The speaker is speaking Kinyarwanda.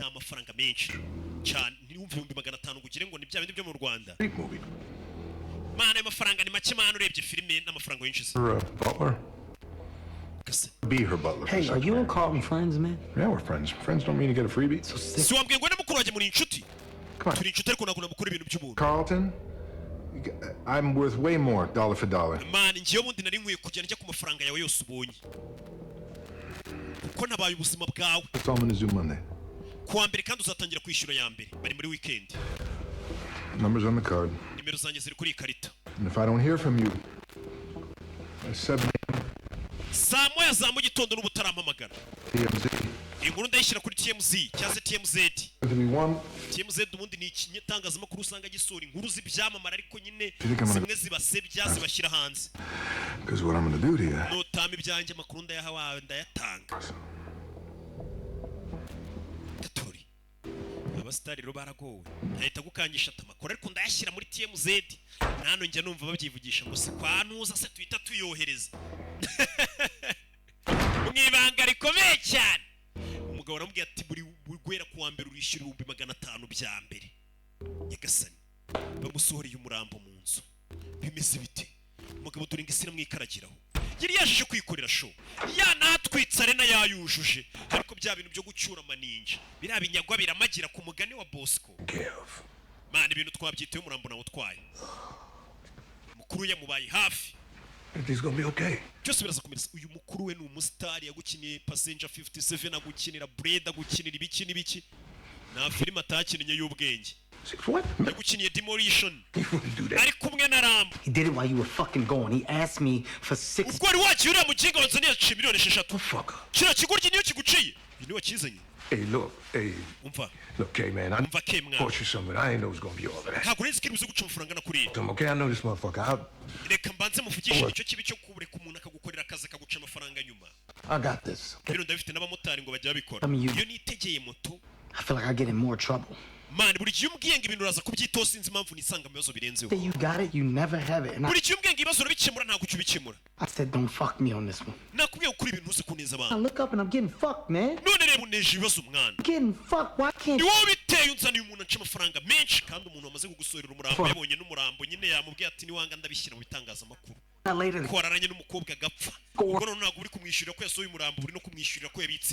amafaranga menshi cyane n'ibihumbi 500 gugire ngo ni bya bindi byo mu Rwanda mana amafaranga ni make mana urebye filime n'amafaranga yinjiza Butler be her butler. Hey, are you and Carlton friends, man? Yeah, we're friends. Friends don't mean to get a freebie. So wambwiye ngo namukuru waje muri inshuti turi inshuti ariko nakuna mukuru ibintu by'umuntu Carlton, I'm worth way more dollar for dollar. Man, ngiye bundi nari nkwiye kujya njya ku mafaranga yawe yose ubonye kuko nabaye ubuzima bwawe. It's all in Zoom Monday. Kuwa mbere kandi uzatangira kwishyura ya mbere bari muri weekend. Numbers on the card. Nimero zanjye ziri kuri ikarita. And if I don't hear from you, I 7 saa moya za mu gitondo n'ubutarampamagara TMZ. Inkuru ndayishyira kuri TMZ cyangwa TMZ. TMZ ubundi ni ikinyatangazamakuru usanga gisura inkuru z'ibyamamara ariko nyine zimwe zibasebya zibashyira hanze. Because what I'm going to do to you. No tama ibyanjye amakuru ndayahawe ndayatanga. Tatori. Abastari ro baragowe. Ahita gukangisha tamakuru ariko ndayashyira muri TMZ. Nano njya numva babyivugisha ngo se kwanuza se twita tuyohereza. Mwibanga rikomeye cyane. Umugabo aramubwiye ati buri gwera kuwa mbere urishyura 500 bya mbere. Nyagasani bamusohoreye umurambo mu nzu. Bimeze bite? Umugabo duringa isira mwikaragiraho. Yari yaje kwikorera show. Ya natwitsa arena yayujuje. Ariko bya bintu byo gucyura maninja. Birabinyagwa biramagira ku mugani wa Bosco. Man ibintu twabyitewe umurambo nawo twaye. Mukuru yamubaye hafi. Everything's going to be okay. Cyose biraza kumereza uyu mukuru we ni umustar yagukiniye Passenger 57 agukinira Blade agukinira ibiki n'ibiki. Na film atakinnye y'ubwenge. What? Yagukiniye Demolition. Ari kumwe na Rambo. He did it while you were fucking going. He asked me for 6. Ubwo ari wagiye uriya muginga wanzaniye 6,000,000. Fuck. Kira kigurye niyo kiguciye. Ni wakizanye. Hey, look, hey. Umva. Look, K man, I bought you something. I ain't know it was going to be all of that. Ntabwo nzi ko bizo guca amafaranga na kuri. Okay, I know this motherfucker. Reka mbanze muvugisha icyo kibi cyo kubureka umuntu akagukorera akazi akaguca amafaranga nyuma. I got this. Bino ndabifite n'abamotari ngo bajya babikora. Iyo nitegeye moto. I feel like I get in more trouble. Man, buri gihe umbwiye ngo ibintu uraza kubyitosa inzi impamvu nisanga mu bibazo birenzeho. You got it, you never have it. Buri gihe umbwiye ngo ibibazo urabikemura ntabwo ucyo ubikemura. I said don't fuck me on this one. Nakubwiye ukuri ibintu uzi kuneza abantu. I look up and I'm getting fucked, man. None reba uneje ibibazo umwana. Getting fucked, why can't ni wowe biteye unzaniye umuntu aca amafaranga menshi kandi umuntu wamaze kugusorera umurambo yabonye n'umurambo nyine yamubwiye ati niwanga ndabishyira mu bitangazamakuru. Kwararanye n'umukobwa agapfa. Ubwo none ntabwo uri kumwishyurira ko yasohoye umurambo uri no kumwishyurira ko yabitse